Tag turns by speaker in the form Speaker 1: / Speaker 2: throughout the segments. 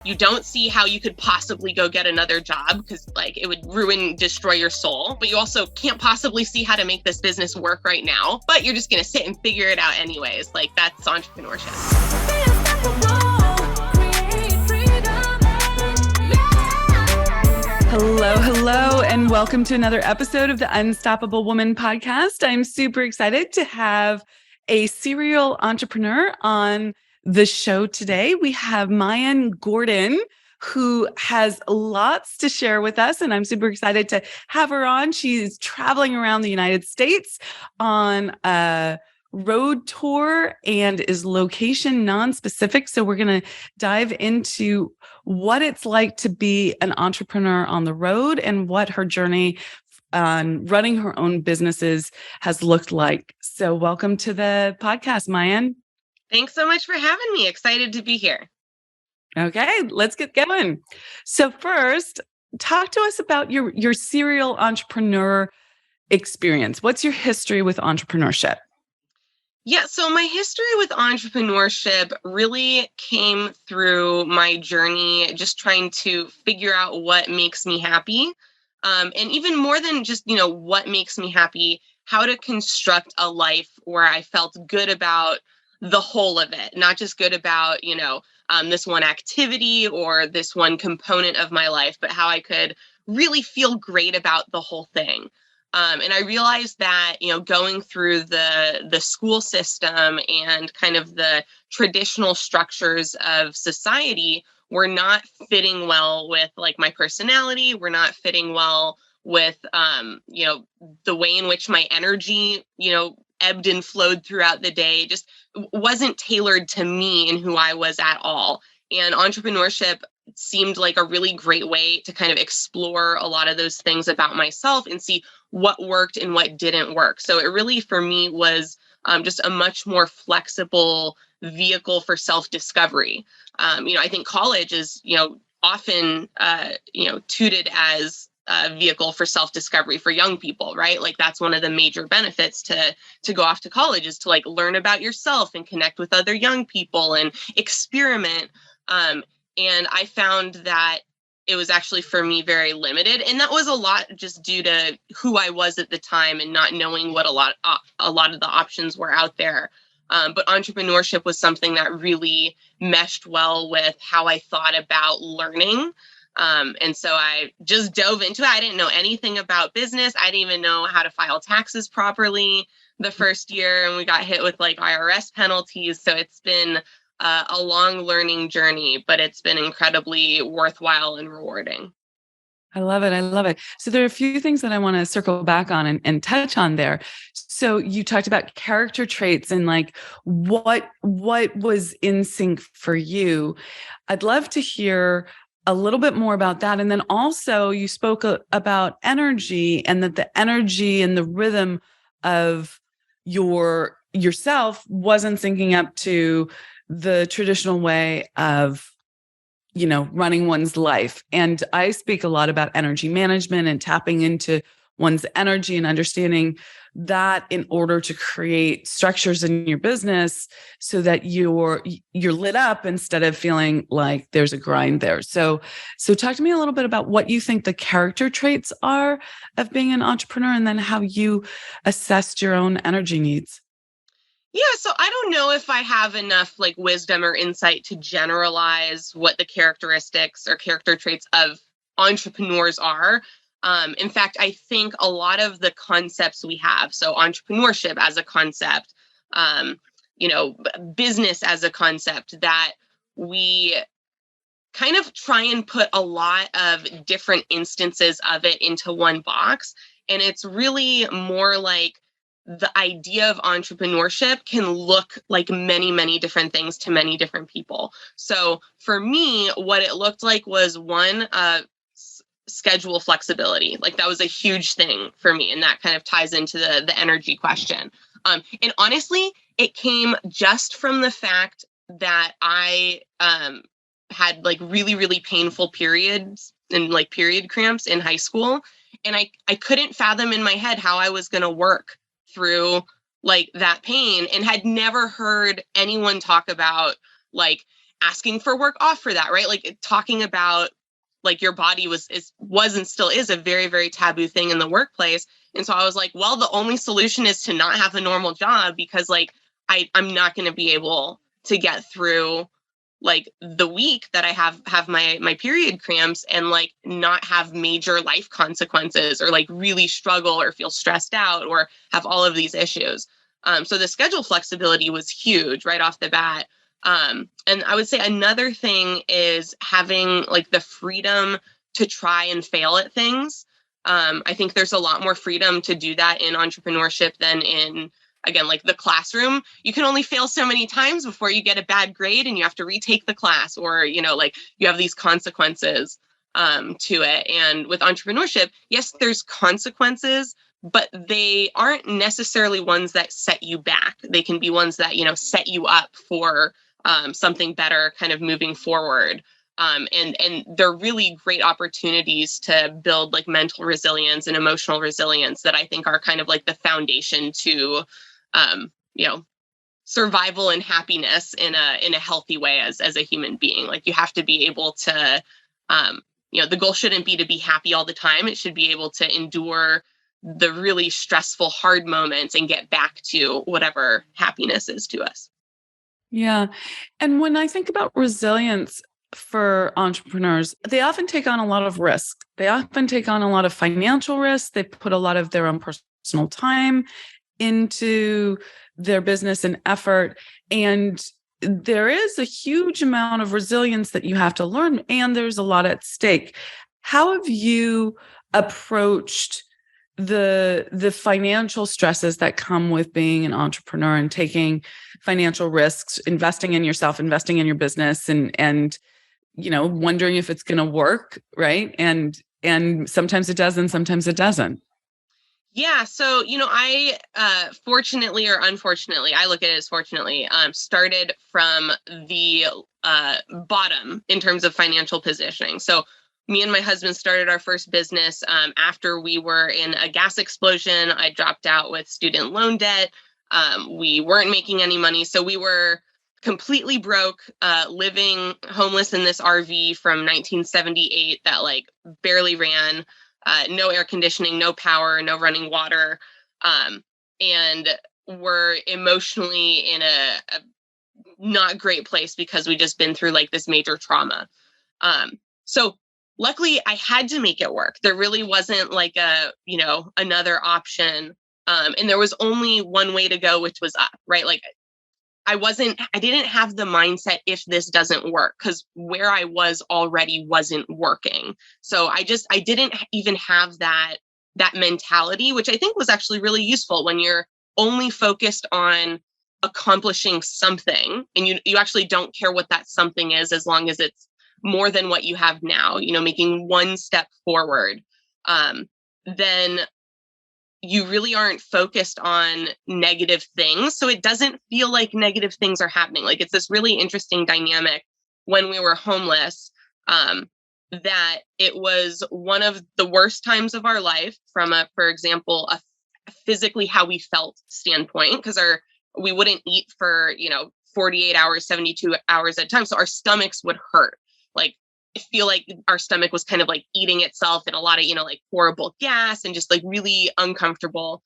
Speaker 1: You don't see how you could possibly go get another job because like it would destroy your soul. But you also can't possibly see how to make this business work right now. But you're just going to sit and figure it out anyways. Like that's entrepreneurship.
Speaker 2: Hello, and welcome to another episode of the Unstoppable Woman podcast. I'm super excited to have a serial entrepreneur on the show today. We have Maayan Gordon, who has lots to share with us, and I'm super excited to have her on. She's traveling around the United States on a road tour and is location non-specific. So we're going to dive into what it's like to be an entrepreneur on the road and what her journey on running her own businesses has looked like. So welcome to the podcast, Maayan.
Speaker 1: Thanks so much for having me. Excited to be here.
Speaker 2: Okay, let's get going. So first, talk to us about your serial entrepreneur experience. What's your history with entrepreneurship?
Speaker 1: Yeah, so my history with entrepreneurship really came through my journey, just trying to figure out what makes me happy. And even more than just, what makes me happy, how to construct a life where I felt good about the whole of it, not just good about, this one activity or this one component of my life, but how I could really feel great about the whole thing. And I realized that, going through the school system and kind of the traditional structures of society were not fitting well with like my personality, were not fitting well with, the way in which my energy, ebbed and flowed throughout the day, just wasn't tailored to me and who I was at all. And entrepreneurship seemed like a really great way to kind of explore a lot of those things about myself and see what worked and what didn't work. So it really, for me, was just a much more flexible vehicle for self-discovery. I think college is, often, touted as a vehicle for self-discovery for young people, right? Like that's one of the major benefits to go off to college is to like learn about yourself and connect with other young people and experiment. And I found that it was actually for me very limited. And that was a lot just due to who I was at the time and not knowing what a lot of the options were out there. But entrepreneurship was something that really meshed well with how I thought about learning. And so I just dove into it. I didn't know anything about business. I didn't even know how to file taxes properly the first year. And we got hit with like IRS penalties. So it's been a long learning journey, but it's been incredibly worthwhile and rewarding.
Speaker 2: I love it. I love it. So there are a few things that I want to circle back on and touch on there. So you talked about character traits and like what was in sync for you. I'd love to hear a little bit more about that. And then also you spoke about energy and that the energy and the rhythm of yourself wasn't syncing up to the traditional way of, running one's life. And I speak a lot about energy management and tapping into one's energy and understanding that in order to create structures in your business so that you're lit up instead of feeling like there's a grind there. So talk to me a little bit about what you think the character traits are of being an entrepreneur and then how you assessed your own energy needs.
Speaker 1: Yeah, so I don't know if I have enough like wisdom or insight to generalize what the characteristics or character traits of entrepreneurs are. In fact, I think a lot of the concepts we have, so entrepreneurship as a concept, business as a concept, that we kind of try and put a lot of different instances of it into one box. And it's really more like the idea of entrepreneurship can look like many, many different things to many different people. So for me, what it looked like was one, schedule flexibility. Like that was a huge thing for me. And that kind of ties into the energy question. And honestly, it came just from the fact that I had like really, really painful periods and like period cramps in high school. And I couldn't fathom in my head how I was going to work through like that pain, and had never heard anyone talk about like asking for work off for that, right? Like talking about like your body was and still is a very, very taboo thing in the workplace. And so I was like, well, the only solution is to not have a normal job, because like I'm not going to be able to get through like the week that I have my period cramps and like not have major life consequences or like really struggle or feel stressed out or have all of these issues. So the schedule flexibility was huge right off the bat. And I would say another thing is having like the freedom to try and fail at things. I think there's a lot more freedom to do that in entrepreneurship than in, again, like the classroom. You can only fail so many times before you get a bad grade and you have to retake the class, or, you know, like you have these consequences to it. And with entrepreneurship, yes, there's consequences, but they aren't necessarily ones that set you back. They can be ones that, you know, set you up for something better kind of moving forward. And they're really great opportunities to build like mental resilience and emotional resilience that I think are kind of like the foundation to, you know, survival and happiness in a healthy way as a human being. Like you have to be able to, you know, the goal shouldn't be to be happy all the time. It should be able to endure the really stressful, hard moments and get back to whatever happiness is to us.
Speaker 2: Yeah. And when I think about resilience for entrepreneurs, they often take on a lot of risk. They often take on a lot of financial risk. They put a lot of their own personal time into their business and effort. And there is a huge amount of resilience that you have to learn, and there's a lot at stake. How have you approached the financial stresses that come with being an entrepreneur and taking financial risks, investing in yourself, investing in your business, and you know, wondering if it's going to work, right? And sometimes it does, and sometimes it doesn't.
Speaker 1: Yeah, so you know, I fortunately or unfortunately, I look at it as fortunately, started from the bottom in terms of financial positioning. So me and my husband started our first business after we were in a gas explosion. I dropped out with student loan debt. We weren't making any money, so we were completely broke, living homeless in this RV from 1978 that like barely ran. No air conditioning, no power, no running water. And we're emotionally in a not great place because we just been through like this major trauma. So luckily I had to make it work. There really wasn't like a, you know, another option. And there was only one way to go, which was up, right? Like I didn't have the mindset if this doesn't work, because where I was already wasn't working. So I didn't even have that mentality, which I think was actually really useful when you're only focused on accomplishing something and you actually don't care what that something is, as long as it's more than what you have now, you know, making one step forward. Then you really aren't focused on negative things. So it doesn't feel like negative things are happening. Like it's this really interesting dynamic when we were homeless, that it was one of the worst times of our life from for example, a physically how we felt standpoint, because we wouldn't eat for, you know, 48 hours, 72 hours at a time. So our stomachs would hurt. Like I feel like our stomach was kind of like eating itself, and a lot of, you know, like horrible gas and just like really uncomfortable,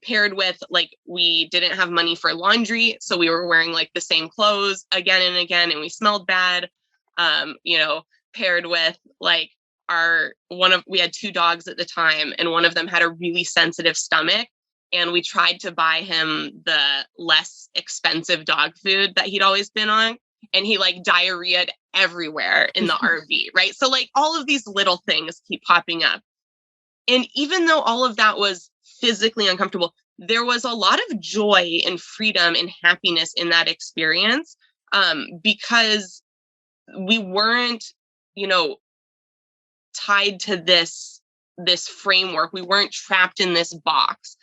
Speaker 1: paired with like we didn't have money for laundry. So we were wearing like the same clothes again and again, and we smelled bad, you know, paired with like we had two dogs at the time, and one of them had a really sensitive stomach. And we tried to buy him the less expensive dog food that he'd always been on, and he like diarrheaed everywhere in the RV, right? So like all of these little things keep popping up. And even though all of that was physically uncomfortable, there was a lot of joy and freedom and happiness in that experience, because we weren't, you know, tied to this framework. We weren't trapped in this box,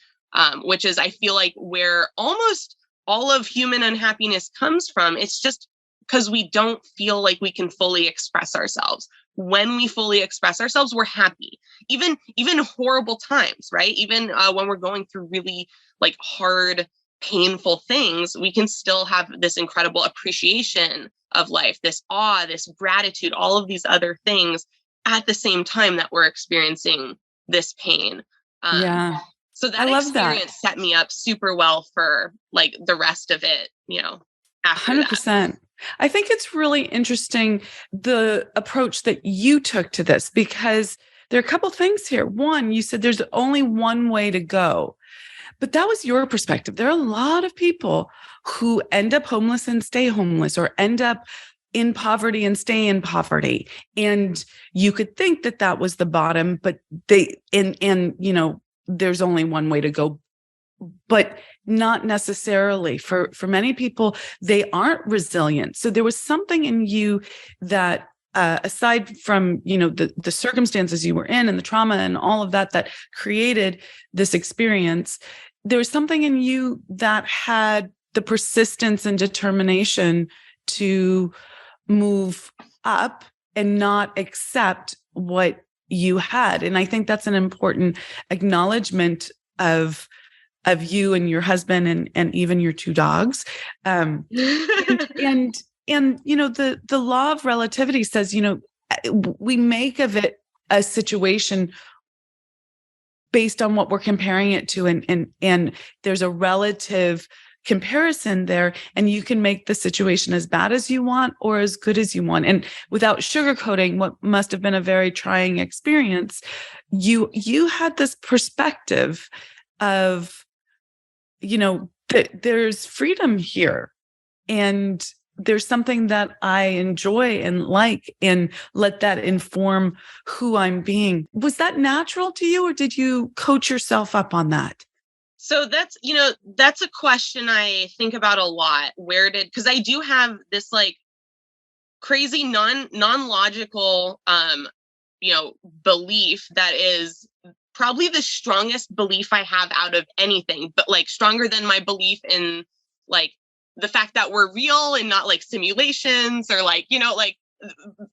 Speaker 1: which is, I feel like, where almost all of human unhappiness comes from. It's just because we don't feel like we can fully express ourselves. When we fully express ourselves, we're happy. Even horrible times, right? Even when we're going through really like hard painful things, we can still have this incredible appreciation of life, this awe, this gratitude, all of these other things at the same time that we're experiencing this pain.
Speaker 2: Yeah.
Speaker 1: So
Speaker 2: I
Speaker 1: that
Speaker 2: love that.
Speaker 1: experience set me up super well for like the rest of it, after that.
Speaker 2: 100%. I think it's really interesting the approach that you took to this, because there are a couple things here. One, you said there's only one way to go, but that was your perspective. There are a lot of people who end up homeless and stay homeless, or end up in poverty and stay in poverty. And you could think that that was the bottom, but there's only one way to go, but not necessarily. For many people, they aren't resilient. So there was something in you that, aside from the circumstances you were in and the trauma and all of that that created this experience, there was something in you that had the persistence and determination to move up and not accept what you had. And I think that's an important acknowledgement of you and your husband, and even your two dogs. And the law of relativity says, we make of it a situation based on what we're comparing it to. And there's a relative comparison there, and you can make the situation as bad as you want or as good as you want. And without sugarcoating what must have been a very trying experience, you had this perspective of, that there's freedom here, and there's something that I enjoy and like, and let that inform who I'm being. Was that natural to you, or did you coach yourself up on that?
Speaker 1: So that's a question I think about a lot. Because I do have this like crazy non-logical, belief that is probably the strongest belief I have out of anything, but like stronger than my belief in like the fact that we're real and not like simulations, or like, like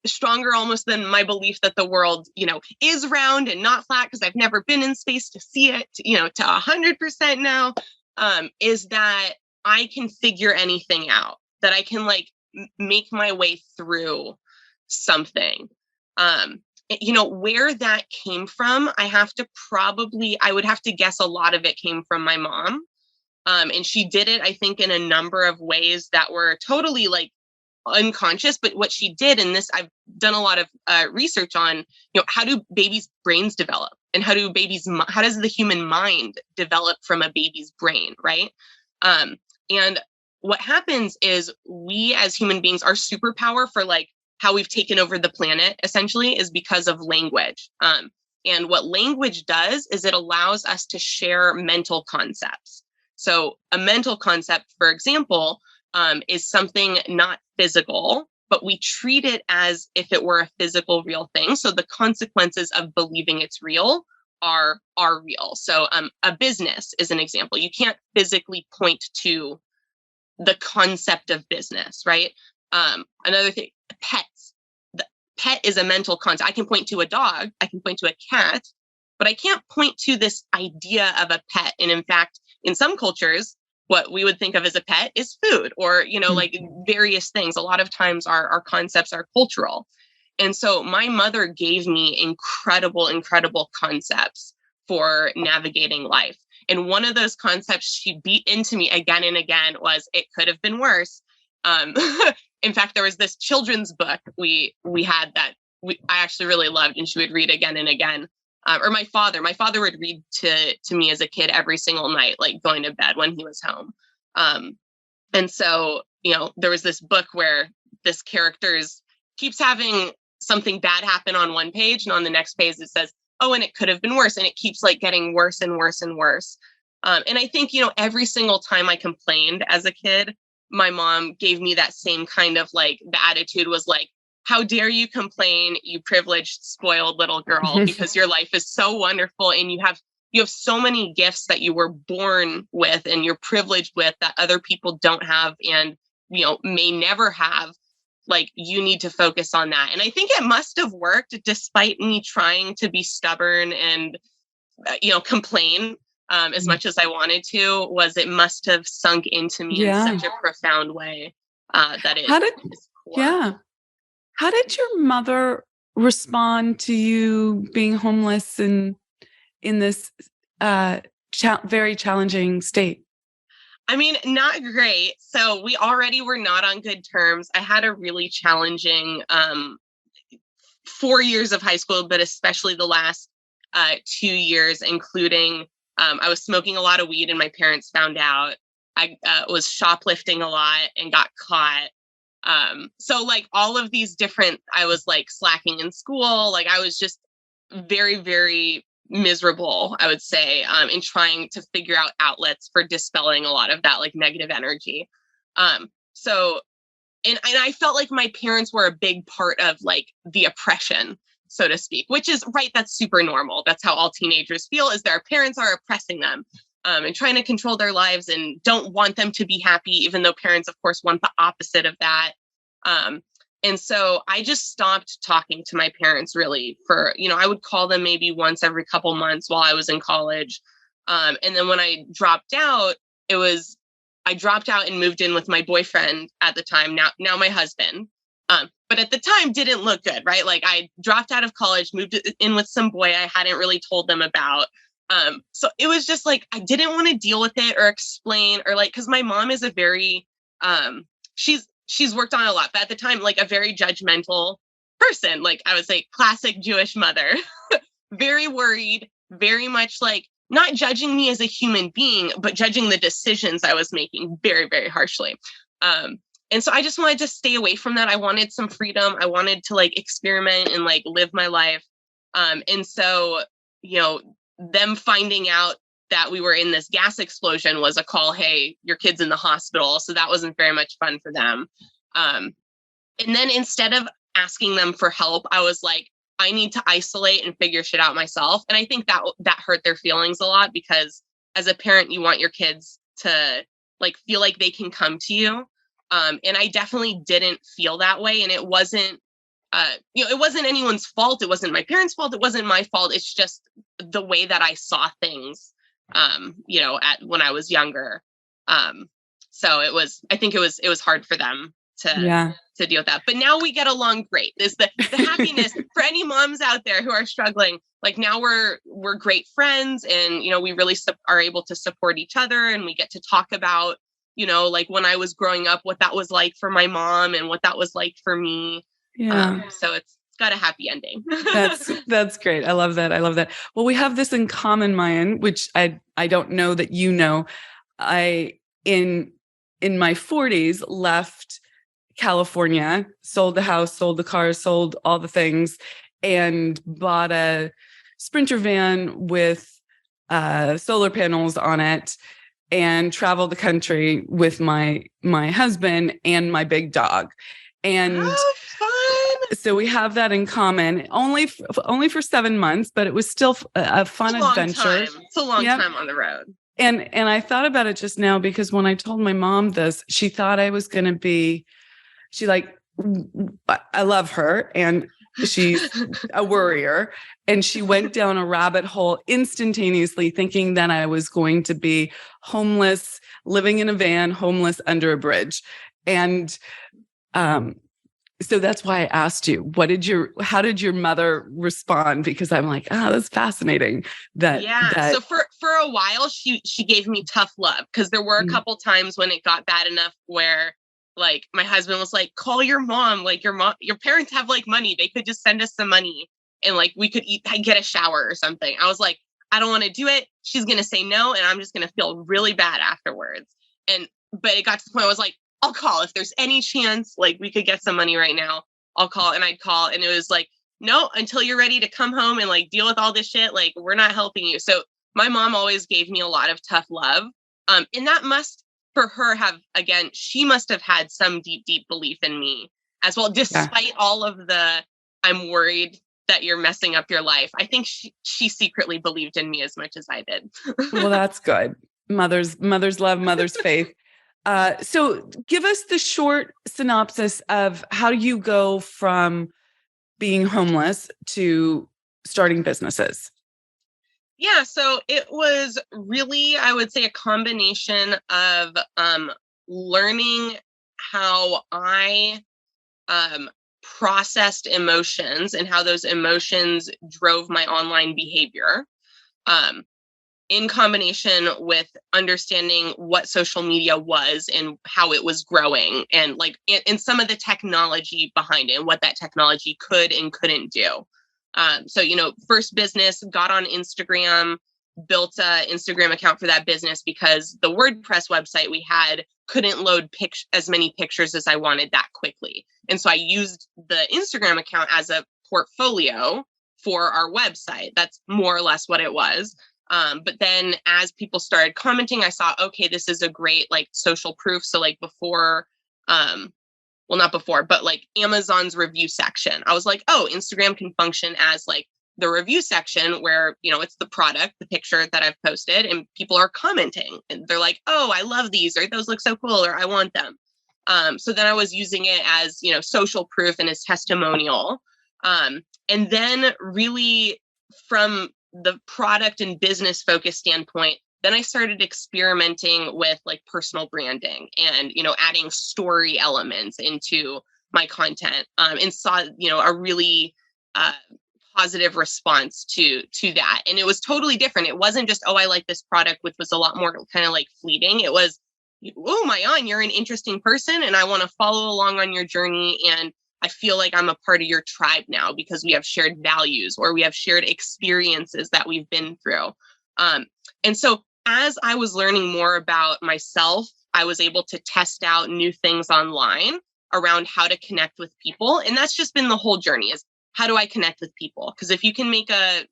Speaker 1: stronger almost than my belief that the world, is round and not flat, because I've never been in space to see it, to 100% now, is that I can figure anything out, that I can like make my way through something. Where that came from, I would have to guess a lot of it came from my mom. And she did it, I think, in a number of ways that were totally like unconscious. But what she did, and this I've done a lot of research on, how do babies' brains develop, and how does the human mind develop from a baby's brain, right? And what happens is we as human beings, our superpower for like how we've taken over the planet essentially is because of language. And what language does is it allows us to share mental concepts. So a mental concept, for example, is something not physical, but we treat it as if it were a physical, real thing. So the consequences of believing it's real are real. So a business is an example. You can't physically point to the concept of business, right? Another thing, pets. The pet is a mental concept. I can point to a dog, I can point to a cat, but I can't point to this idea of a pet. And in fact, in some cultures, what we would think of as a pet is food, or, like various things. A lot of times our concepts are cultural. And so my mother gave me incredible concepts for navigating life. And one of those concepts she beat into me again and again was, it could have been worse. In fact, there was this children's book we had that I actually really loved, and she would read again and again. Or my father would read to me as a kid every single night, like going to bed when he was home. And so, there was this book where this character keeps having something bad happen on one page, and on the next page it says, oh, and it could have been worse. And it keeps like getting worse and worse and worse. And I think, every single time I complained as a kid, my mom gave me that same kind of like, the attitude was like, how dare you complain, you privileged, spoiled little girl, because your life is so wonderful, and you have so many gifts that you were born with and you're privileged with that other people don't have, and, may never have. Like, you need to focus on that. And I think it must have worked, despite me trying to be stubborn and, complain. as much as I wanted to, was it must have sunk into me in such a profound way that it is core.
Speaker 2: How did your mother respond to you being homeless and in this very challenging state?
Speaker 1: I mean, not great. So we already were not on good terms. I had a really challenging 4 years of high school, but especially the last 2 years, including I was smoking a lot of weed and my parents found out. I was shoplifting a lot and got caught. So like all of these different, I was like slacking in school. Like I was just very, very miserable, I would say, in trying to figure out outlets for dispelling a lot of that like negative energy. So and I felt like my parents were a big part of like the oppression, so to speak, which is right. That's super normal. That's how all teenagers feel, is their parents are oppressing them and trying to control their lives and don't want them to be happy, even though parents, of course, want the opposite of that. And so I just stopped talking to my parents really for, I would call them maybe once every couple months while I was in college. And then when I dropped out, I dropped out and moved in with my boyfriend at the time, now my husband. But at the time didn't look good, right? Like I dropped out of college, moved in with some boy I hadn't really told them about. So it was just like, I didn't want to deal with it or explain or like, cause my mom is a very, she's worked on a lot, but at the time, like a very judgmental person, like I would say classic Jewish mother, very worried, very much like not judging me as a human being, but judging the decisions I was making very, very harshly. And so I just wanted to stay away from that. I wanted some freedom. I wanted to like experiment and like live my life. And so, them finding out that we were in this gas explosion was a call, hey, your kid's in the hospital. So that wasn't very much fun for them. And then instead of asking them for help, I was like, I need to isolate and figure shit out myself. And I think that hurt their feelings a lot, because as a parent, you want your kids to like feel like they can come to you. And I definitely didn't feel that way. And it wasn't, it wasn't anyone's fault. It wasn't my parents' fault. It wasn't my fault. It's just the way that I saw things, when I was younger. So I think it was hard for them to deal with that. But now we get along great. Is the happiness for any moms out there who are struggling. Like now we're great friends, and we really are able to support each other, and we get to talk about like when I was growing up, what that was like for my mom and what that was like for me. So it's got a happy ending.
Speaker 2: That's great. I love that. Well, we have this in common, Maayan, which I don't know that I in my 40s left California, sold the house, sold the car, sold all the things, and bought a Sprinter van with solar panels on it, and traveled the country with my husband and my big dog. And so we have that in common, only for 7 months, but it was still a fun adventure.
Speaker 1: It's a long time on the road.
Speaker 2: And I thought about it just now, because when I told my mom this, she thought I was going to be, I love her and she's a worrier. And she went down a rabbit hole instantaneously, thinking that I was going to be homeless, living in a van, homeless under a bridge. And so that's why I asked you, how did your mother respond? Because I'm like, that's fascinating.
Speaker 1: So for a while, she gave me tough love, because there were a couple times when it got bad enough where like my husband was like, call your mom, like your parents have like money. They could just send us some money and like we could get a shower or something. I was like, I don't want to do it. She's going to say no. And I'm just going to feel really bad afterwards. But it got to the point I was like, I'll call if there's any chance, like we could get some money right now. I'll call. And I'd call. And it was like, no, until you're ready to come home and like deal with all this shit, like we're not helping you. So my mom always gave me a lot of tough love. And that for her she must have had some deep, deep belief in me as well, despite all of the, I'm worried that you're messing up your life. I think she secretly believed in me as much as I did.
Speaker 2: Well, that's good. Mother's love, mother's faith. So give us the short synopsis of how you go from being homeless to starting businesses.
Speaker 1: Yeah, so it was really, I would say, a combination of learning how I processed emotions and how those emotions drove my online behavior. Um, in combination with understanding what social media was and how it was growing, and like in some of the technology behind it and what that technology could and couldn't do. So, first business, got on Instagram, built an Instagram account for that business because the WordPress website we had couldn't load as many pictures as I wanted that quickly. And so I used the Instagram account as a portfolio for our website. That's more or less what it was. But then as people started commenting, I saw, okay, this is a great like social proof. So like before, well, not before, but like Amazon's review section, I was like, oh, Instagram can function as like the review section where, it's the product, the picture that I've posted, and people are commenting and they're like, oh, I love these, or those look so cool, or I want them. So then I was using it as, social proof and as testimonial. And then really from the product and business focus standpoint, then I started experimenting with like personal branding and, adding story elements into my content, and saw, a really positive response to that. And it was totally different. It wasn't just, oh, I like this product, which was a lot more kind of like fleeting. It was, oh, Maayan, you're an interesting person and I want to follow along on your journey. And I feel like I'm a part of your tribe now because we have shared values or we have shared experiences that we've been through. And so as I was learning more about myself, I was able to test out new things online around how to connect with people. And that's just been the whole journey, is how do I connect with people? Because if you can make a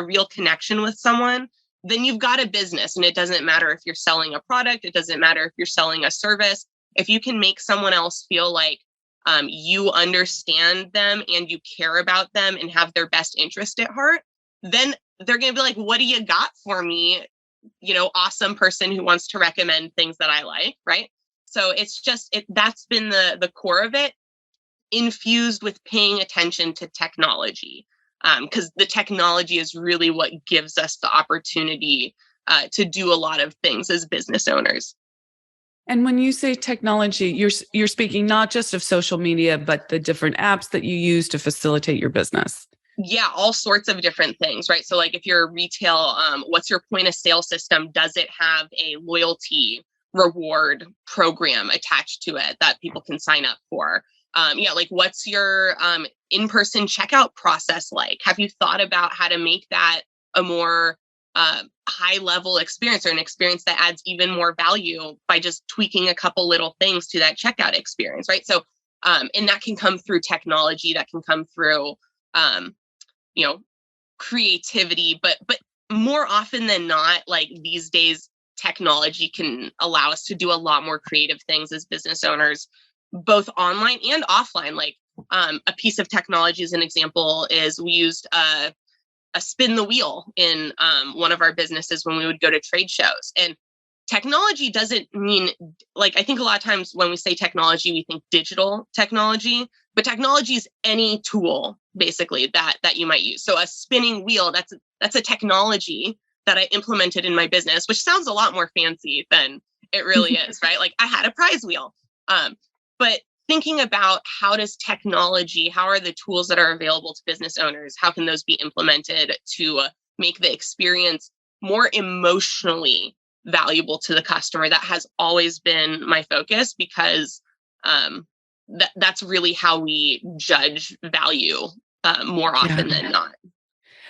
Speaker 1: real connection with someone, then you've got a business. And it doesn't matter if you're selling a product. It doesn't matter if you're selling a service. If you can make someone else feel like you understand them and you care about them and have their best interest at heart, then they're going to be like, what do you got for me? Awesome person who wants to recommend things that I like. Right. So it's just, that's been the core of it, infused with paying attention to technology. Because the technology is really what gives us the opportunity to do a lot of things as business owners.
Speaker 2: And when you say technology, you're speaking not just of social media, but the different apps that you use to facilitate your business.
Speaker 1: Yeah, all sorts of different things, right? So like if you're retail, what's your point of sale system? Does it have a loyalty reward program attached to it that people can sign up for? Like what's your in-person checkout process like? Have you thought about how to make that a more high level experience, or an experience that adds even more value by just tweaking a couple little things to that checkout experience, right? So, and that can come through technology, that can come through, creativity, but more often than not, like these days, technology can allow us to do a lot more creative things as business owners, both online and offline. Like a piece of technology, as an example, is we used a spin the wheel in one of our businesses when we would go to trade shows. And technology doesn't mean, like, I think a lot of times when we say technology, we think digital technology, but technology is any tool basically that you might use. So a spinning wheel, that's a technology that I implemented in my business, which sounds a lot more fancy than it really is, right? Like I had a prize wheel. But thinking about how are the tools that are available to business owners, how can those be implemented to make the experience more emotionally valuable to the customer? That has always been my focus, because that's really how we judge value more often than not.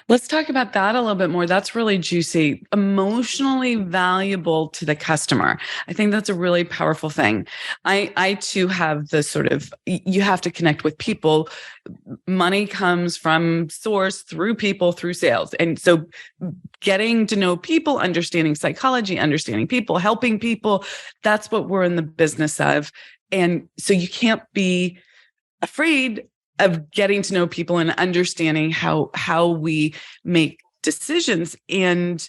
Speaker 2: Let's talk about that a little bit more. That's really juicy. Emotionally valuable to the customer. I think that's a really powerful thing. I too have the sort of, you have to connect with people. Money comes from source, through people, through sales. And so getting to know people, understanding psychology, understanding people, helping people, that's what we're in the business of. And so you can't be afraid of getting to know people and understanding how we make decisions. And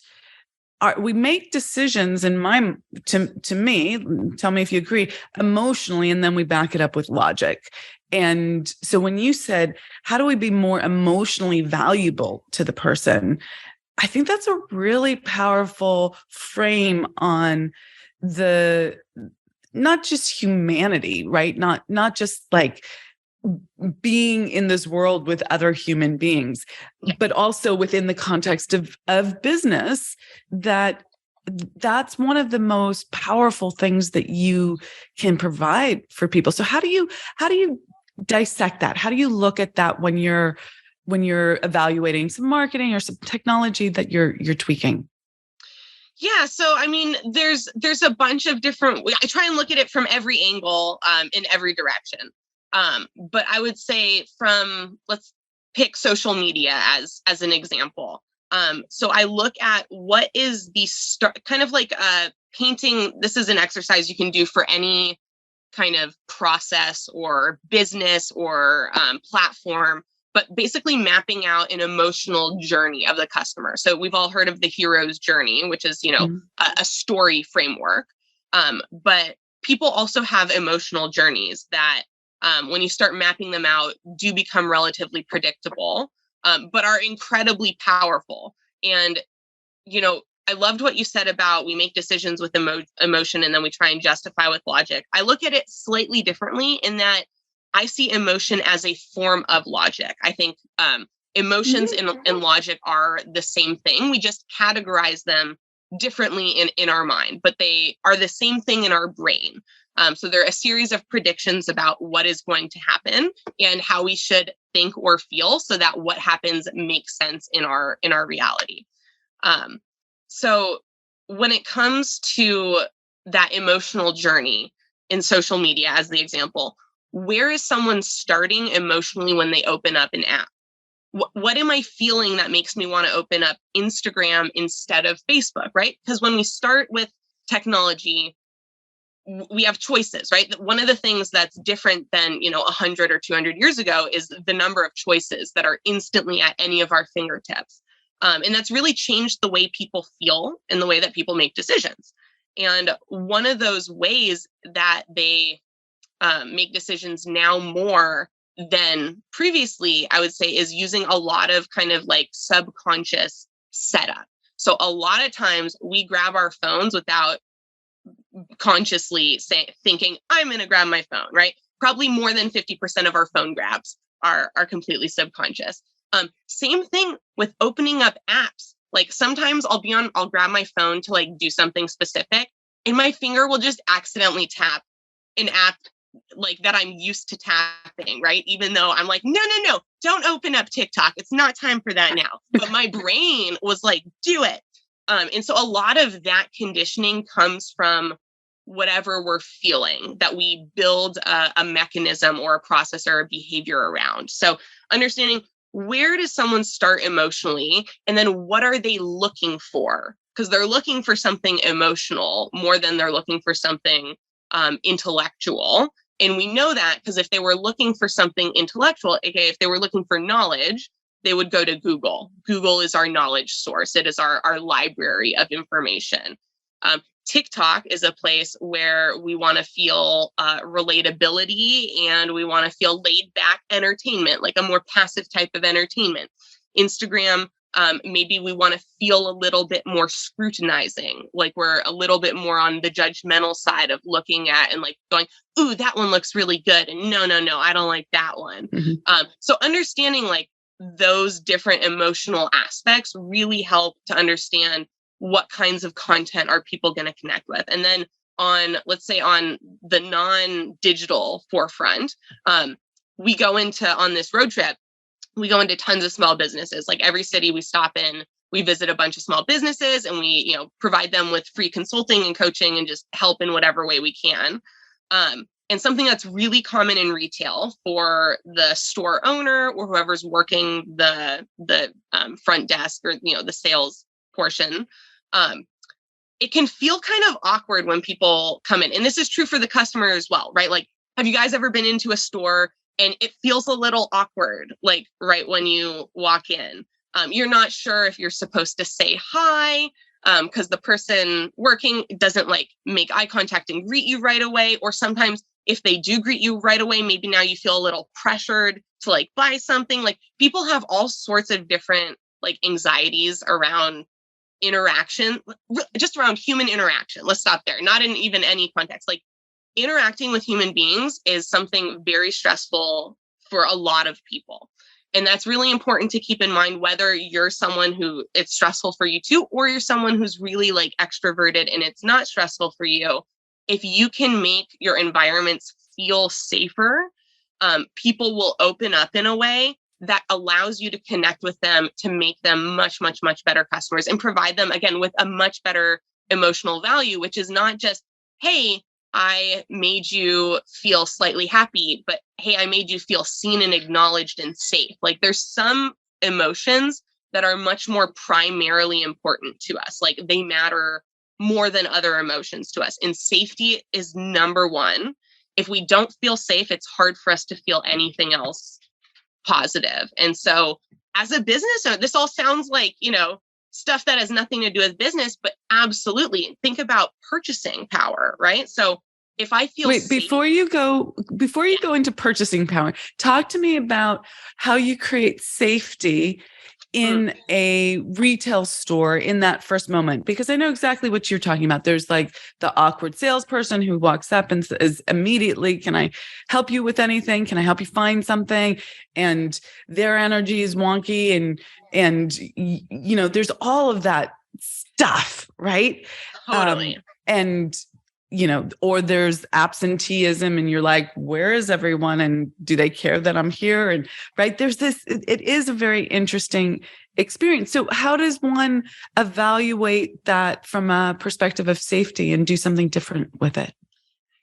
Speaker 2: we make decisions to me, tell me if you agree, emotionally, and then we back it up with logic. And so when you said, how do we be more emotionally valuable to the person? I think that's a really powerful frame on the, not just humanity, right? Not just like being in this world with other human beings,
Speaker 1: Yeah.
Speaker 2: but also within the context of business, that's one of the most powerful things that you can provide for people. So how do you dissect that? How do you look at that when you're evaluating some marketing or some technology that you're tweaking?
Speaker 1: Yeah, so I mean, there's a bunch of different. I try and look at it from every angle, in every direction. But I would say let's pick social media as an example. So I look at what is the start, kind of like painting. This is an exercise you can do for any kind of process or business or platform, but basically mapping out an emotional journey of the customer. So we've all heard of the hero's journey, which is,
Speaker 2: Mhm.
Speaker 1: a story framework. But people also have emotional journeys that, when you start mapping them out, do become relatively predictable, but are incredibly powerful. And I loved what you said about we make decisions with emotion and then we try and justify with logic. I look at it slightly differently in that I see emotion as a form of logic. I think emotions and logic are the same thing. We just categorize them differently in our mind, but they are the same thing in our brain. So they're a series of predictions about what is going to happen and how we should think or feel so that what happens makes sense in our reality. Um, so when it comes to that emotional journey in social media, as the example, where is someone starting emotionally when they open up an app? What am I feeling that makes me want to open up Instagram instead of Facebook, right? Because when we start with technology, we have choices, right? One of the things that's different than 100 or 200 years ago is the number of choices that are instantly at any of our fingertips. And that's really changed the way people feel and the way that people make decisions. And one of those ways that they make decisions now more than previously, I would say, is using a lot of kind of like subconscious setup. So a lot of times we grab our phones without consciously thinking, I'm going to grab my phone, right? Probably more than 50% of our phone grabs are completely subconscious. Same thing with opening up apps. Like sometimes I'll grab my phone to like do something specific and my finger will just accidentally tap an app like that I'm used to tapping, right? Even though I'm like, no, no, no, don't open up TikTok. It's not time for that now. But my brain was like, do it. And so a lot of that conditioning comes from whatever we're feeling that we build a mechanism or a process or a behavior around. So understanding where does someone start emotionally and then what are they looking for? Because they're looking for something emotional more than they're looking for something intellectual. And we know that because if they were looking for something intellectual, okay, if they were looking for knowledge, they would go to Google. Google is our knowledge source. It is our library of information. TikTok is a place where we want to feel relatability and we want to feel laid back entertainment, like a more passive type of entertainment. Instagram, maybe we want to feel a little bit more scrutinizing, like we're a little bit more on the judgmental side of looking at and like going, ooh, that one looks really good. And no, no, no, I don't like that one.
Speaker 2: Mhm.
Speaker 1: So understanding like those different emotional aspects really help to understand what kinds of content are people going to connect with. And then let's say on the non-digital forefront, we go into on this road trip, we go into tons of small businesses. Like every city we stop in, we visit a bunch of small businesses and we, provide them with free consulting and coaching and just help in whatever way we can. And something that's really common in retail for the store owner or whoever's working the front desk or the sales portion, it can feel kind of awkward when people come in. And this is true for the customer as well, right? Like, have you guys ever been into a store and it feels a little awkward, like right when you walk in? You're not sure if you're supposed to say hi because the person working doesn't like make eye contact and greet you right away. Or sometimes if they do greet you right away, maybe now you feel a little pressured to like buy something. Like people have all sorts of different like anxieties around interaction, just around human interaction. Let's stop there. Not in even any context. Like interacting with human beings is something very stressful for a lot of people. And that's really important to keep in mind, whether you're someone who it's stressful for you too, or you're someone who's really like extroverted and it's not stressful for you. If you can make your environments feel safer, people will open up in a way that allows you to connect with them, to make them much, much, much better customers and provide them, again, with a much better emotional value, which is not just, hey, I made you feel slightly happy, but hey, I made you feel seen and acknowledged and safe. Like there's some emotions that are much more primarily important to us. Like they matter more than other emotions to us. And safety is number one. If we don't feel safe, it's hard for us to feel anything else positive. And so as a business owner, this all sounds like, stuff that has nothing to do with business, but absolutely think about purchasing power, right? So if I feel
Speaker 2: Wait,
Speaker 1: safe,
Speaker 2: before you go into purchasing power, talk to me about how you create safety in a retail store in that first moment, because I know exactly what you're talking about. There's like the awkward salesperson who walks up and says immediately, can I help you with anything? Can I help you find something? And their energy is wonky and there's all of that stuff, right?
Speaker 1: totally.
Speaker 2: And or there's absenteeism and you're like, where is everyone? And do they care that I'm here? And right, there's this, it is a very interesting experience. So how does one evaluate that from a perspective of safety and do something different with it?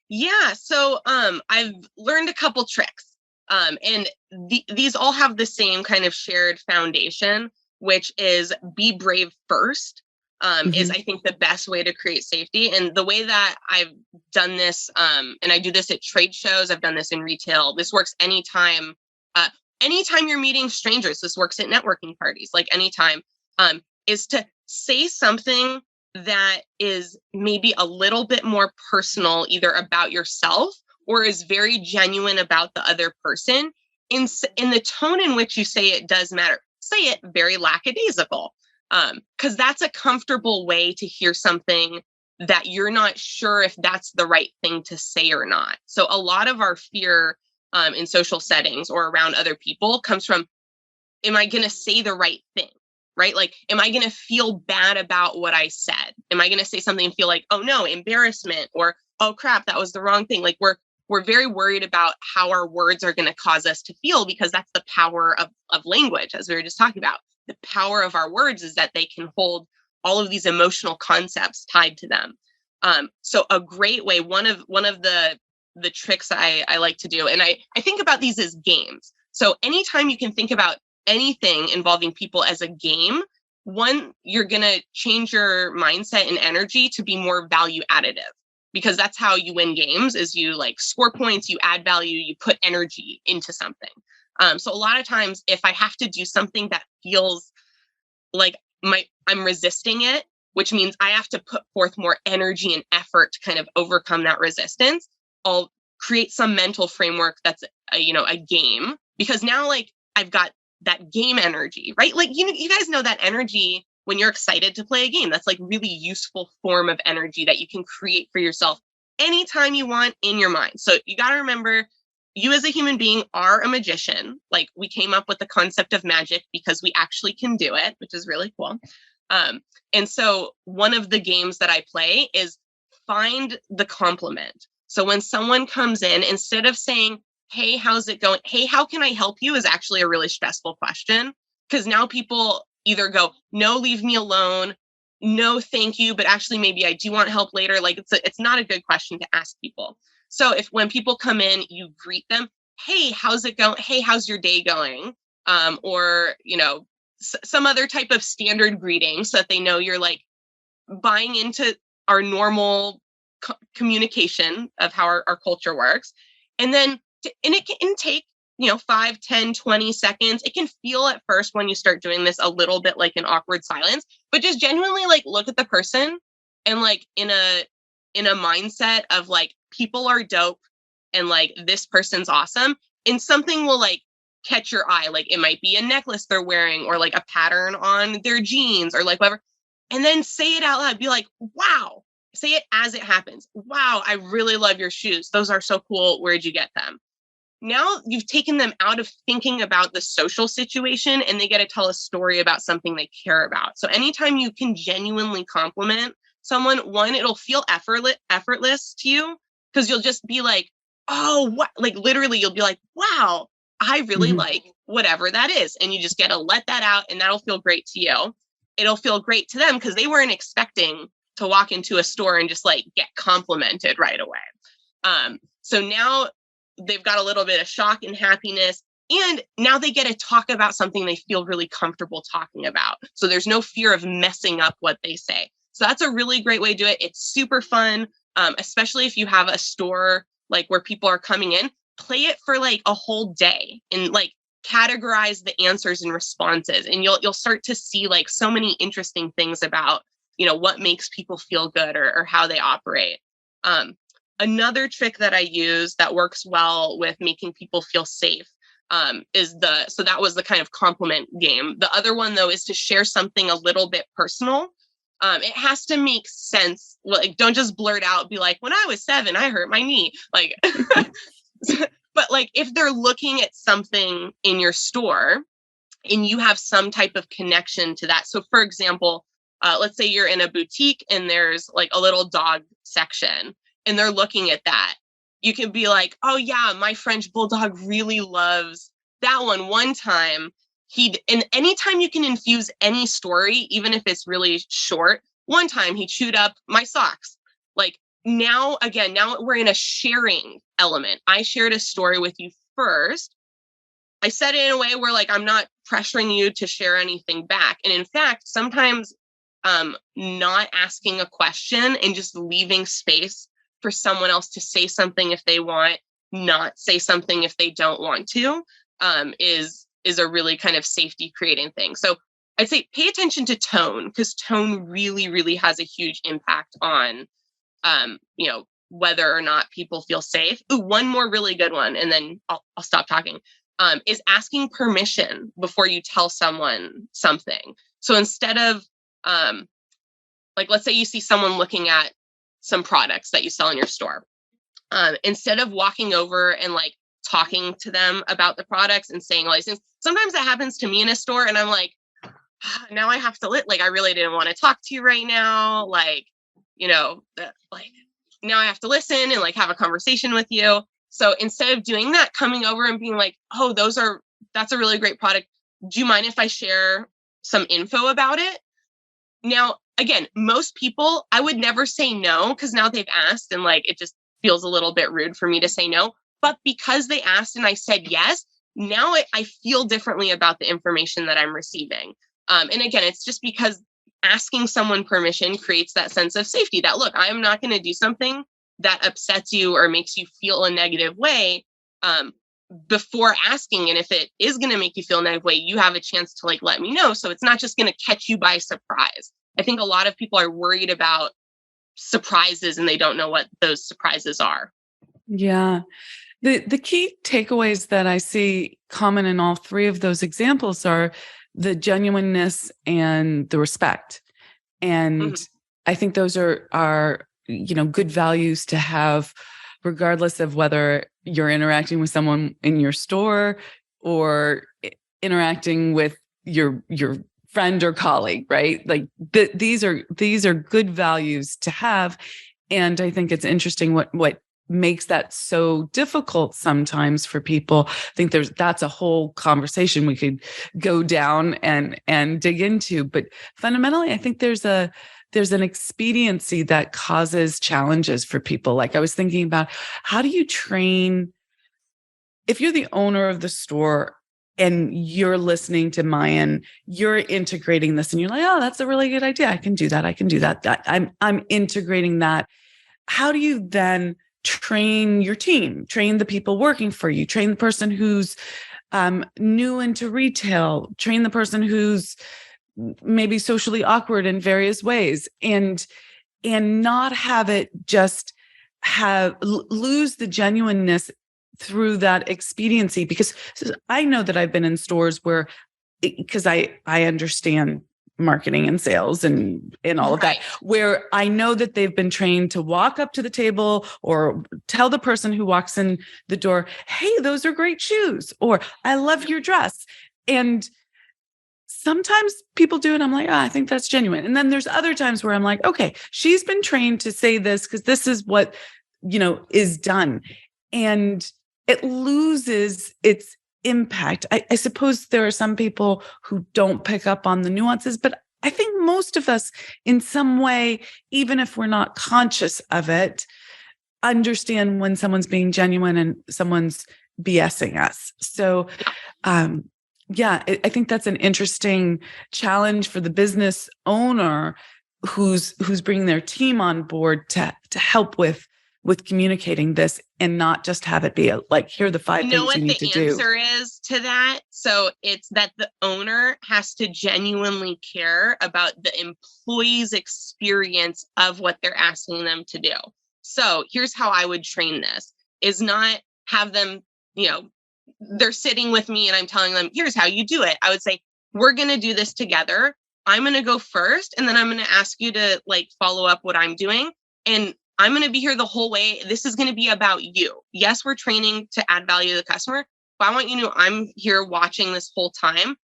Speaker 1: Yeah. So I've learned a couple tricks. And these all have the same kind of shared foundation, which is be brave first. Is I think the best way to create safety. And the way that I've done this, and I do this at trade shows, I've done this in retail. This works anytime, anytime you're meeting strangers. This works at networking parties, like anytime, is to say something that is maybe a little bit more personal, either about yourself or is very genuine about the other person. In the tone in which you say it does matter. Say it very lackadaisical. Because that's a comfortable way to hear something that you're not sure if that's the right thing to say or not. So a lot of our fear in social settings or around other people comes from, am I going to say the right thing? Right? Like, am I going to feel bad about what I said? Am I going to say something and feel like, oh no, embarrassment, or oh crap, that was the wrong thing? Like we're very worried about how our words are going to cause us to feel, because that's the power of language, as we were just talking about. The power of our words is that they can hold all of these emotional concepts tied to them. So a great way, one of the tricks I like to do, and I think about these as games. So anytime you can think about anything involving people as a game, one, you're going to change your mindset and energy to be more value additive, because that's how you win games, is you like score points, you add value, you put energy into something. So a lot of times if I have to do something that feels like I'm resisting it, which means I have to put forth more energy and effort to kind of overcome that resistance, I'll create some mental framework that's a game, because now like I've got that game energy, right? Like, you guys know that energy when you're excited to play a game. That's like really useful form of energy that you can create for yourself anytime you want in your mind. So you got to remember, you as a human being are a magician. Like, we came up with the concept of magic because we actually can do it, which is really cool. And so one of the games that I play is find the compliment. So when someone comes in, instead of saying, hey, how's it going? Hey, how can I help you? Is actually a really stressful question, because now people either go, no, leave me alone. No, thank you. But actually, maybe I do want help later. Like, it's not a good question to ask people. So when people come in, you greet them. Hey, how's it going? Hey, how's your day going? Or, some other type of standard greeting, so that they know you're like buying into our normal communication of how our culture works. And then, and it can take, 5, 10, 20 seconds. It can feel at first when you start doing this a little bit like an awkward silence, but just genuinely like look at the person and like in a mindset of like, people are dope and like this person's awesome, and something will like catch your eye. Like it might be a necklace they're wearing or like a pattern on their jeans or like whatever. And then say it out loud. Be like, wow. Say it as it happens. Wow, I really love your shoes. Those are so cool. Where'd you get them? Now you've taken them out of thinking about the social situation and they get to tell a story about something they care about. So anytime you can genuinely compliment someone, one, it'll feel effortless to you because you'll just be like, oh, what? Like literally you'll be like, wow, I really like whatever that is. And you just get to let that out and that'll feel great to you. It'll feel great to them because they weren't expecting to walk into a store and just like get complimented right away. So now they've got a little bit of shock and happiness. And now they get to talk about something they feel really comfortable talking about. So there's no fear of messing up what they say. So that's a really great way to do it. It's super fun, especially if you have a store like where people are coming in. Play it for like a whole day and like categorize the answers and responses. And you'll start to see like so many interesting things about, what makes people feel good or how they operate. Another trick that I use that works well with making people feel safe so that was the kind of compliment game. The other one though is to share something a little bit personal. It has to make sense. Like, don't just blurt out, be like, when I was 7, I hurt my knee. Like, but like if they're looking at something in your store and you have some type of connection to that. So for example, let's say you're in a boutique and there's like a little dog section and they're looking at that. You can be like, oh yeah, my French bulldog really loves that one. One time and anytime you can infuse any story, even if it's really short, one time he chewed up my socks. Like now we're in a sharing element. I shared a story with you first. I said it in a way where like, I'm not pressuring you to share anything back. And in fact, sometimes not asking a question and just leaving space for someone else to say something if they want, not say something if they don't want to, is a really kind of safety creating thing. So I'd say pay attention to tone because tone really, really has a huge impact on, whether or not people feel safe. Ooh, one more really good one, and then I'll stop talking, is asking permission before you tell someone something. So instead of, like, let's say you see someone looking at some products that you sell in your store. Instead of walking over and like talking to them about the products and saying all these things, sometimes that happens to me in a store and I'm like, now I have to like, I really didn't want to talk to you right now. Like, like now I have to listen and like have a conversation with you. So instead of doing that, coming over and being like, oh, that's a really great product. Do you mind if I share some info about it? Now, again, most people, I would never say no because now they've asked and like, it just feels a little bit rude for me to say no. But because they asked and I said yes, now I feel differently about the information that I'm receiving. And again, it's just because asking someone permission creates that sense of safety that, look, I'm not going to do something that upsets you or makes you feel a negative way before asking. And if it is going to make you feel a negative way, you have a chance to like, let me know. So it's not just going to catch you by surprise. I think a lot of people are worried about surprises and they don't know what those surprises are.
Speaker 2: Yeah. The key takeaways that I see common in all three of those examples are the genuineness and the respect. And I think those are good values to have, regardless of whether you're interacting with someone in your store or interacting with your friend or colleague, right? Like these are good values to have. And I think it's interesting what makes that so difficult sometimes for people. I think that's a whole conversation we could go down and dig into. But fundamentally, I think there's an expediency that causes challenges for people. Like I was thinking about, how do you train, if you're the owner of the store and you're listening to Maayan, you're integrating this and you're like, oh, that's a really good idea. I can do that. I'm integrating that. How do you then train your team, train the people working for you, train the person who's new into retail, train the person who's maybe socially awkward in various ways, and not have it just lose the genuineness through that expediency? Because I know that I've been in stores where, because I understand marketing and sales and all of that, where I know that they've been trained to walk up to the table or tell the person who walks in the door, hey, those are great shoes, or I love your dress. And sometimes people do it. I'm like, I think that's genuine. And then there's other times where I'm like, okay, she's been trained to say this because this is what, is done. And it loses its impact. I suppose there are some people who don't pick up on the nuances, but I think most of us in some way, even if we're not conscious of it, understand when someone's being genuine and someone's BSing us. So, I think that's an interesting challenge for the business owner who's bringing their team on board to help with communicating this and not just have it be like, here are the 5 things you need to do.
Speaker 1: You know what the answer is to that? So it's that the owner has to genuinely care about the employee's experience of what they're asking them to do. So here's how I would train this, is not have them, they're sitting with me and I'm telling them, here's how you do it. I would say, we're going to do this together. I'm going to go first, and then I'm going to ask you to follow up what I'm doing. And I'm going to be here the whole way. This is going to be about you. Yes, we're training to add value to the customer, but I want you to know I'm here watching this whole time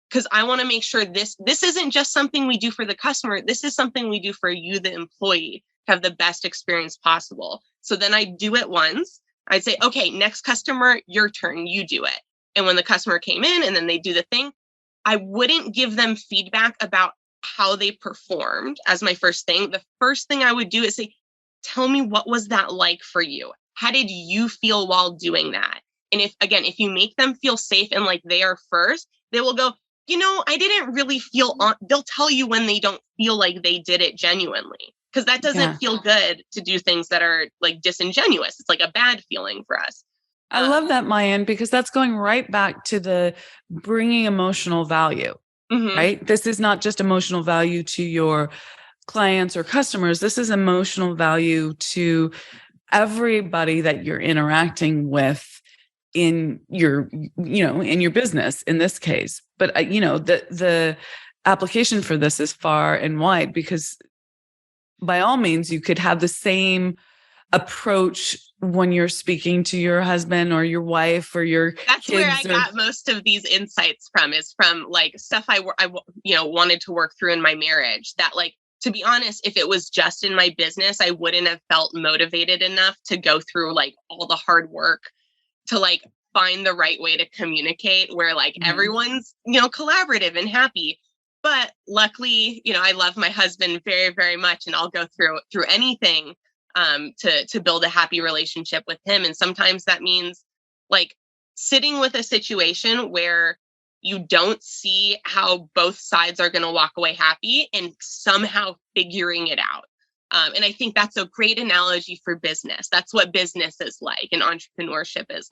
Speaker 1: because I want to make sure this isn't just something we do for the customer. This is something we do for you, the employee, to have the best experience possible. So then I do it once. I'd say, okay, next customer, your turn, you do it. And when the customer came in and then they do the thing, I wouldn't give them feedback about how they performed as my first thing. The first thing I would do is say, tell me, what was that like for you? How did you feel while doing that? And if you make them feel safe and like they are first, they will go, I didn't really feel on. They'll tell you when they don't feel like they did it genuinely. Because that doesn't feel good to do things that are disingenuous. It's like a bad feeling for us.
Speaker 2: I love that, Maayan, because that's going right back to the bringing emotional value, right? This is not just emotional value to your clients or customers. This is emotional value to everybody that you're interacting with in your, in your business in this case. But, the application for this is far and wide, because by all means, you could have the same approach when you're speaking to your husband or your wife or your
Speaker 1: That's
Speaker 2: kids.
Speaker 1: Where I got most of these insights from, is from stuff I wanted to work through in my marriage. That to be honest, if it was just in my business, I wouldn't have felt motivated enough to go through all the hard work to find the right way to communicate where everyone's, collaborative and happy. But luckily, I love my husband very, very much, and I'll go through anything to build a happy relationship with him. And sometimes that means sitting with a situation where you don't see how both sides are going to walk away happy and somehow figuring it out. And I think that's a great analogy for business. That's what business is like, and entrepreneurship is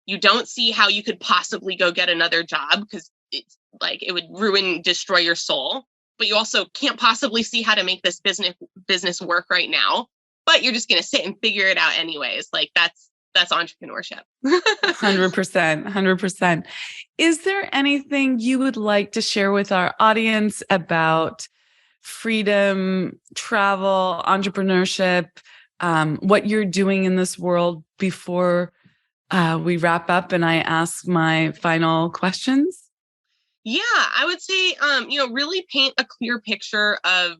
Speaker 1: you don't see how you could possibly go get another job because it's it would destroy your soul. But you also can't possibly see how to make this business work right now. But you're just going to sit and figure it out anyways. That's entrepreneurship.
Speaker 2: 100%. 100%. Is there anything you would like to share with our audience about freedom, travel, entrepreneurship, what you're doing in this world before we wrap up and I ask my final questions?
Speaker 1: Yeah, I would say, really paint a clear picture of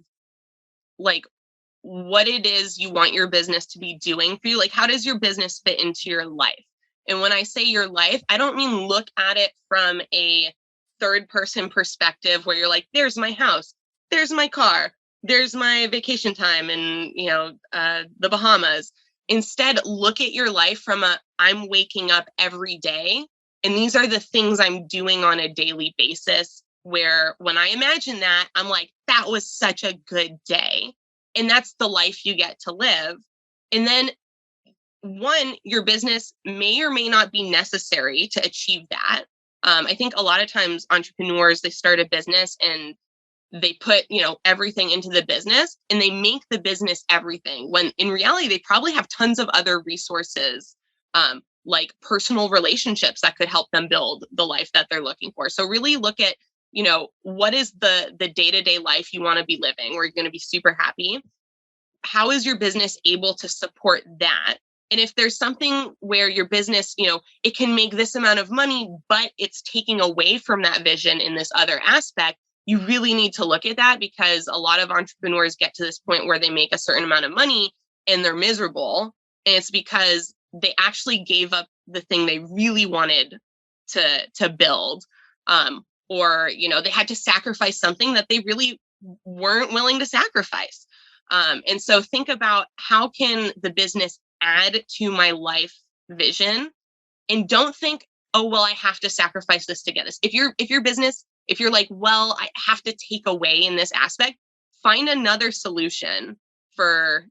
Speaker 1: what it is you want your business to be doing for you. How does your business fit into your life? And when I say your life, I don't mean look at it from a third person perspective where you're there's my house, there's my car, there's my vacation time in, the Bahamas. Instead, look at your life from I'm waking up every day, and these are the things I'm doing on a daily basis, where when I imagine that, I'm that was such a good day. And that's the life you get to live. And then your business may or may not be necessary to achieve that. I think a lot of times entrepreneurs, they start a business and they put, everything into the business and they make the business everything, when in reality, they probably have tons of other resources like personal relationships that could help them build the life that they're looking for. So really look at, what is the day-to-day life you want to be living where you're going to be super happy? How is your business able to support that? And if there's something where your business, it can make this amount of money, but it's taking away from that vision in this other aspect, you really need to look at that, because a lot of entrepreneurs get to this point where they make a certain amount of money and they're miserable. And it's because they actually gave up the thing they really wanted to build. Or, they had to sacrifice something that they really weren't willing to sacrifice. And so think about, how can the business add to my life vision? And don't think, oh, well, I have to sacrifice this to get this. If your business, if you're like, well, I have to take away in this aspect, find another solution for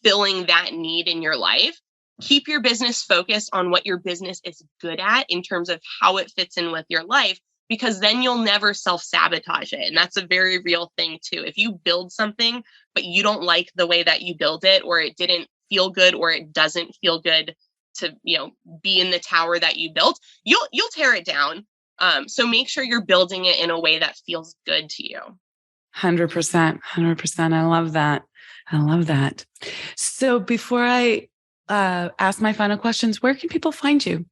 Speaker 1: filling that need in your life. Keep your business focused on what your business is good at in terms of how it fits in with your life, because then you'll never self-sabotage it. And that's a very real thing too. If you build something, but you don't like the way that you build it, or it didn't feel good, or it doesn't feel good to, be in the tower that you built, you'll tear it down. So make sure you're building it in a way that feels good to you.
Speaker 2: 100%. 100%. I love that. I love that. So before I ask my final questions, where can people find you?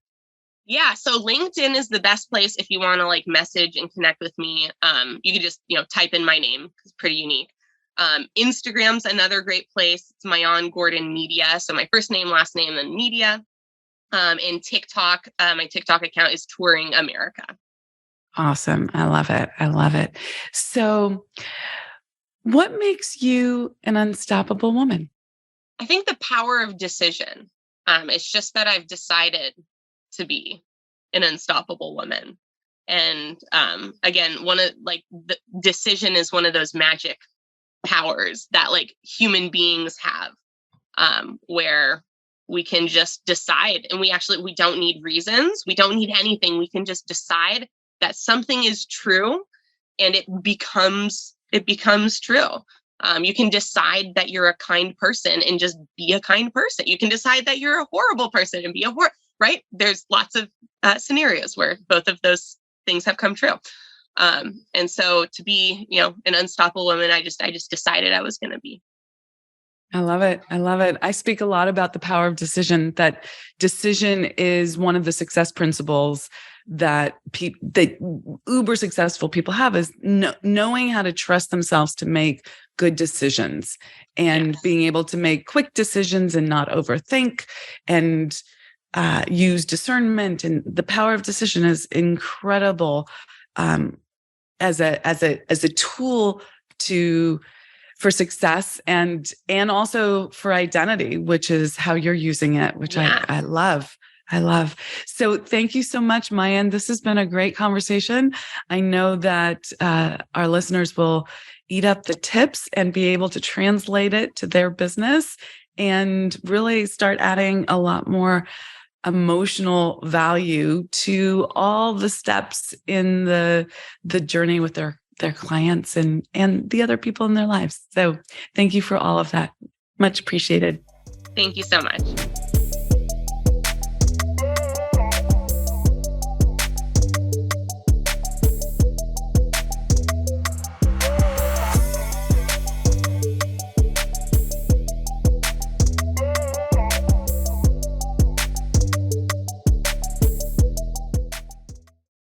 Speaker 1: Yeah, so LinkedIn is the best place if you want to like message and connect with me. You can just, type in my name. It's pretty unique. Instagram's another great place. It's Maayan Gordon Media. So my first name, last name, and media. And TikTok, my TikTok account is Touring America.
Speaker 2: Awesome. I love it. I love it. So what makes you an unstoppable woman?
Speaker 1: I think the power of decision. It's just that I've decided to be an unstoppable woman. And again, the decision is one of those magic powers that like human beings have, where we can just decide, and we don't need reasons. We don't need anything. We can just decide that something is true, and it becomes true. You can decide that you're a kind person and just be a kind person. You can decide that you're a horrible person and be right? There's lots of scenarios where both of those things have come true. And so to be, an unstoppable woman, I just decided I was going to be.
Speaker 2: I love it. I love it. I speak a lot about the power of decision, that decision is one of the success principles that that uber successful people have, is knowing how to trust themselves to make good decisions, and being able to make quick decisions and not overthink, and use discernment. And the power of decision is incredible, as a tool for success, and also for identity, which is how you're using it, which I love. I love. So thank you so much, Maayan. This has been a great conversation. I know that our listeners will eat up the tips and be able to translate it to their business, and really start adding a lot more emotional value to all the steps in the journey with their clients and the other people in their lives. So thank you for all of that. Much appreciated.
Speaker 1: Thank you so much.